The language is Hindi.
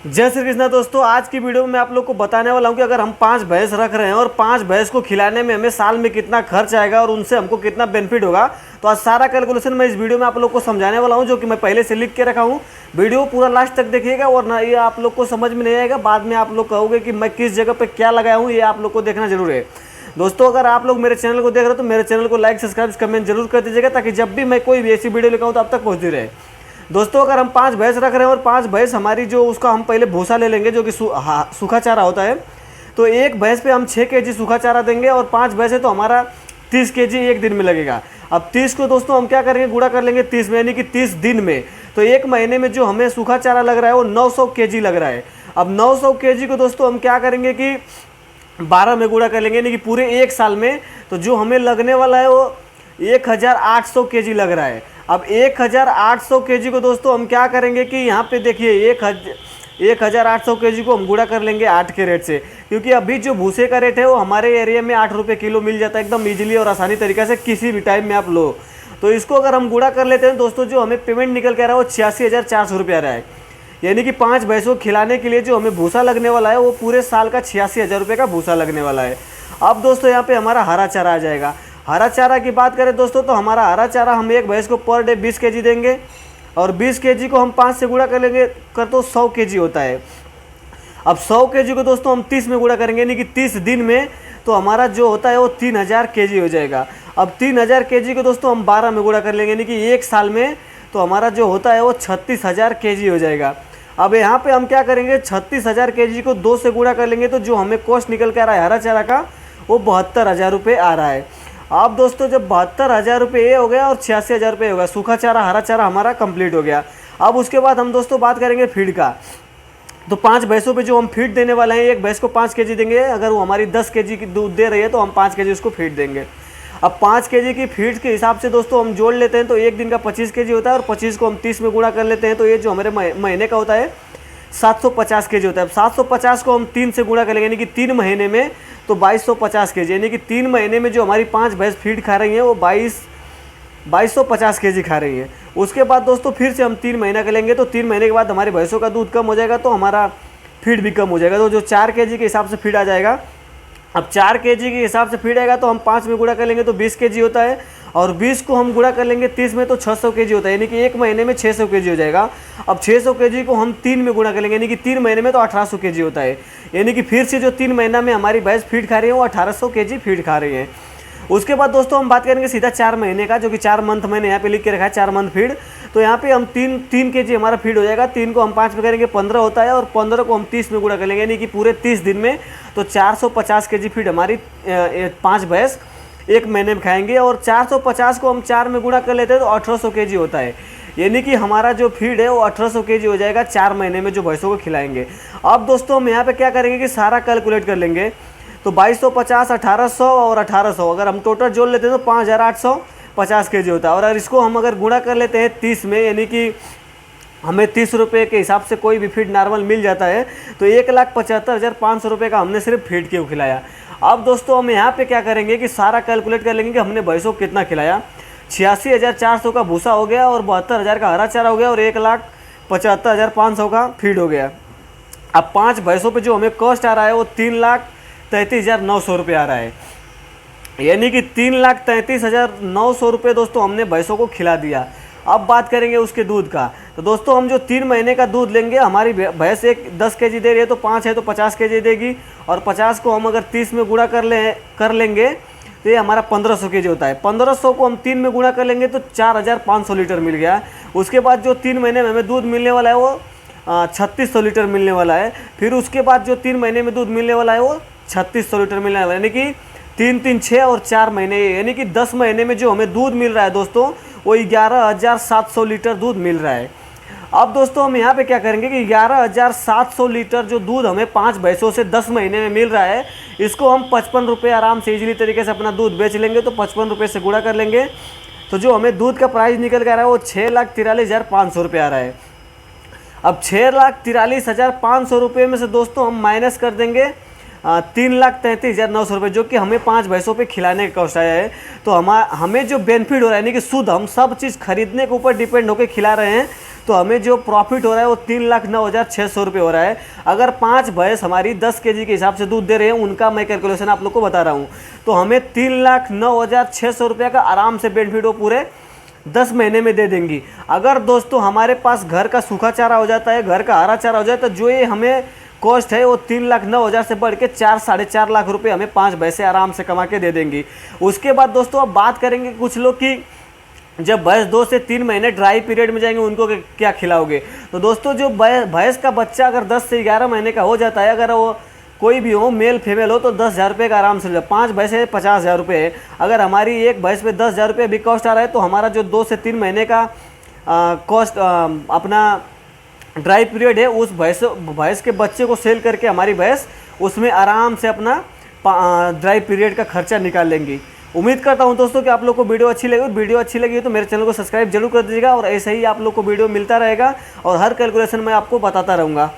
जय श्री कृष्णा दोस्तों। आज की वीडियो में मैं आप लोग को बताने वाला हूं कि अगर हम 5 भैंस रख रहे हैं और 5 भैंस को खिलाने में हमें साल में कितना खर्च आएगा और उनसे हमको कितना बेनिफिट होगा। तो आज सारा कैलकुलेशन मैं इस वीडियो में आप लोग को समझाने वाला हूं, जो कि मैं पहले से लिख के रखा हूं। वीडियो पूरा लास्ट तक देखिएगा वरना ये आप लोग को समझ में नहीं आएगा। बाद में आप लोग कहोगे कि मैं किस जगह पर क्या लगाया हूँ, ये आप लोग को देखना जरूर है। दोस्तों अगर आप लोग मेरे चैनल को देख रहे हो तो मेरे चैनल को लाइक सब्सक्राइब कमेंट जरूर कर दीजिएगा, ताकि जब भी मैं कोई भी ऐसी वीडियो लेकर आऊँ तो आप तक पहुँचती रहे। दोस्तों अगर हम 5 भैंस रख रहे हैं और 5 भैंस हमारी जो उसका हम पहले भूसा ले लेंगे, जो कि सूखा चारा होता है। तो एक भैंस पे हम 6 केजी सूखा चारा देंगे और 5 भैंस है तो हमारा 30 केजी एक दिन में लगेगा। अब 30 को दोस्तों हम क्या करेंगे, गुणा कर लेंगे 30 में, यानी कि 30 दिन में। तो एक महीने में जो हमें सूखा चारा लग रहा है वो 900 केजी लग रहा है। अब 900 केजी को दोस्तों हम क्या करेंगे कि 12 में गुणा कर लेंगे, यानी कि पूरे एक साल में। तो जो हमें लगने वाला है वो 1800 केजी लग रहा है। अब 1800 केजी को दोस्तों हम क्या करेंगे कि यहाँ पे देखिए 1800 केजी को हम गुणा कर लेंगे 8 के रेट से, क्योंकि अभी जो भूसे का रेट है वो हमारे एरिया में 8 रुपये किलो मिल जाता है एकदम ईजिली और आसानी तरीके से, किसी भी टाइम में आप लो। तो इसको अगर हम गुणा कर लेते हैं दोस्तों, जो हमें पेमेंट निकल के आ रहा है वो 86,400 रुपये आ रहा है। यानी कि 5 भैंसों को खिलाने के लिए जो हमें भूसा लगने वाला है वो पूरे साल का 86,000 रुपये का भूसा लगने वाला है। अब दोस्तों यहाँ पे हमारा हरा चारा आ जाएगा। हरा चारा की बात करें दोस्तों तो हमारा हरा चारा हम एक भैंस को पर डे 20 केजी देंगे और 20 केजी को हम 5 से गुणा कर लेंगे तो 100 केजी होता है। अब 100 केजी को दोस्तों हम 30 में गुणा करेंगे, यानी कि 30 दिन में। तो हमारा जो होता है वो 3000 केजी हो जाएगा। अब 3000 केजी को दोस्तों हम 12 में गुणा कर लेंगे, यानी कि एक साल में। तो हमारा जो होता है वो 36,000 केजी हो जाएगा। अब यहाँ पे हम क्या करेंगे, 36,000 केजी को 2 से गुणा कर लेंगे तो जो हमें कॉस्ट निकल के आ रहा है हरा चारा का वो 72,000 रुपये आ रहा है। अब दोस्तों जब 72,000 रुपये ये हो गया और 86,000 रुपये हो गया, सूखा चारा हरा चारा हमारा कंप्लीट हो गया। अब उसके बाद हम दोस्तों बात करेंगे फीड का। तो 5 भैंसों पे जो हम फीड देने वाले हैं, एक भैंस को 5 केजी देंगे। अगर वो हमारी 10 केजी की दूध दे रही है तो हम 5 केजी उसको फीड देंगे। अब 5 केजी की फीड के हिसाब से दोस्तों हम जोड़ लेते हैं तो एक दिन का 25 केजी होता है और 25 को हम 30 में गुणा कर लेते हैं तो ये जो हमारे महीने का होता है 750 केजी होता है। अब 750 को हम 3 से गुणा करेंगे, यानी कि 3 महीने में तो 2250 केजी, यानी कि 3 महीने में जो हमारी 5 भैंस फीड खा रही हैं वो 2250 केजी खा रही हैं। उसके बाद दोस्तों फिर से हम 3 महीना का लेंगे तो 3 महीने के बाद हमारी भैंसों का दूध कम हो जाएगा तो हमारा फीड भी कम हो जाएगा। तो जो 4 केजी के हिसाब से फीड आ जाएगा। अब 4 केजी के हिसाब से फीड आएगा तो हम 5 में गुणा कर लेंगे तो 20 केजी होता है और 20 को हम गुणा कर लेंगे 30 में तो 600 केजी होता है, यानी कि एक महीने में 600 केजी हो जाएगा। अब 600 केजी को हम 3 में गुणा कर लेंगे, यानी कि 3 महीने में तो 1800 केजी होता है। यानी कि फिर से जो 3 महीना में हमारी भैंस फीड खा रही है वो 1800 केजी फीड खा रही है। उसके बाद दोस्तों हम बात करेंगे सीधा 4 महीने का, जो कि 4 मंथ मैंने यहाँ पे लिख के रखा है, 4 मंथ फीड। तो यहाँ पे हम 3 केजी हमारा फीड हो जाएगा। 3 को हम 5 में करेंगे 15 होता है और 15 को हम 30 में गुणा कर लेंगे, यानी कि पूरे 30 दिन में तो 450 केजी फीड हमारी 5 भैंस एक महीने में खाएंगे। और 450 को हम 4 में गुणा कर लेते हैं तो 1800 केजी होता है, यानी कि हमारा जो फीड है वो 1800 केजी हो जाएगा 4 महीने में जो भैंसों को खिलाएंगे। अब दोस्तों हम यहाँ पे क्या करेंगे कि सारा कैलकुलेट कर लेंगे। तो 2250, 1800 और 1800 अगर हम टोटल जोड़ लेते हैं तो 5850 केजी होता है। और अगर इसको हम अगर गुणा कर लेते हैं 30 में, यानी कि हमें 30 रुपये के हिसाब से कोई भी फीड नॉर्मल मिल जाता है तो 1,75,500 रुपये का हमने सिर्फ फीड के खिलाया। अब दोस्तों हम यहाँ पे क्या करेंगे कि सारा कैलकुलेट कर लेंगे कि हमने भैंसों को कितना खिलाया। 86,400 का भूसा हो गया और 72,000 का हरा चारा हो गया और 1,75,500 का फीड हो गया। अब 5 भैंसों पे जो हमें कॉस्ट आ रहा है वो 3,33,900 रुपये आ रहा है, यानी कि 3,33,900 रुपये दोस्तों हमने भैंसों को खिला दिया। अब बात करेंगे उसके दूध का। तो दोस्तों हम जो 3 महीने का दूध लेंगे, हमारी भैंस एक 10 केजी दे रही है तो 5 है तो 50 केजी देगी और 50 को हम अगर 30 में गुणा कर लेंगे तो ये हमारा 1500 केजी होता है। 1500 को हम 3 में गुणा कर लेंगे तो 4,500 लीटर मिल गया। उसके बाद जो 3 महीने में हमें दूध मिलने वाला है वो 3600 लीटर मिलने वाला है। फिर उसके बाद जो 3 महीने में दूध मिलने वाला है वो 3600 लीटर मिलने वाला है, यानी कि 3, 3, 6 और 4 महीने, यानी कि 10 महीने में जो हमें दूध मिल रहा है दोस्तों वो 11,700 लीटर दूध मिल रहा है। अब दोस्तों हम यहाँ पे क्या करेंगे कि 11,700 लीटर जो दूध हमें 5 भैंसों से 10 महीने में मिल रहा है, इसको हम 55 रुपये आराम से इजीली तरीके से अपना दूध बेच लेंगे। तो 55 रुपये से गुणा कर लेंगे तो जो हमें दूध का प्राइस निकल कर आ रहा है वो 6,43,500 रुपये आ रहा है। अब 6,43,500 रुपये में से दोस्तों हम माइनस कर देंगे 3,33,900 रुपये, जो कि हमें 5 भैंसों पे खिलाने का कॉस्ट आया है। तो हमें जो बेनिफिट हो रहा है, यानी कि शुद्ध हम सब चीज़ खरीदने के ऊपर डिपेंड होकर खिला रहे हैं, तो हमें जो प्रॉफिट हो रहा है वो 3,09,600 रुपये हो रहा है। अगर 5 भैंस हमारी 10 kg के हिसाब से दूध दे रहे हैं, उनका मैं कैलकुलेशन आप लोग को बता रहा हूँ, तो हमें 3,09,600 रुपये का आराम से बेनिफिट वो पूरे 10 महीने में दे देंगी। अगर दोस्तों हमारे पास घर का सूखा चारा हो जाता है, घर का हरा चारा हो जाए, तो जो ये हमें कॉस्ट है वो 3,09,000 से बढ़ के 4-4.5 लाख रुपए हमें 5 भैंसे आराम से कमा के दे देंगी। उसके बाद दोस्तों अब बात करेंगे कुछ लोग कि जब भैंस 2 से 3 महीने ड्राई पीरियड में जाएंगे उनको क्या खिलाओगे। तो दोस्तों जो भैंस का बच्चा अगर 10 से 11 महीने का हो जाता है, अगर वो कोई भी हो, मेल फीमेल हो, तो 10,000 रुपये का आराम से 5 भैंसे 50,000 रुपये है। अगर हमारी एक भैंस पे 10,000 रुपये भी कॉस्ट आ रहा है, तो हमारा जो 2 से 3 महीने का कॉस्ट अपना ड्राई पीरियड है, उस भैंस के बच्चे को सेल करके हमारी भैंस उसमें आराम से अपना ड्राई पीरियड का खर्चा निकाल लेंगी। उम्मीद करता हूं दोस्तों कि आप लोग को वीडियो अच्छी लगी। वीडियो अच्छी लगी तो मेरे चैनल को सब्सक्राइब जरूर कर दीजिएगा, और ऐसे ही आप लोग को वीडियो मिलता रहेगा और हर कैलकुलेशन मैं आपको बताता रहूँगा।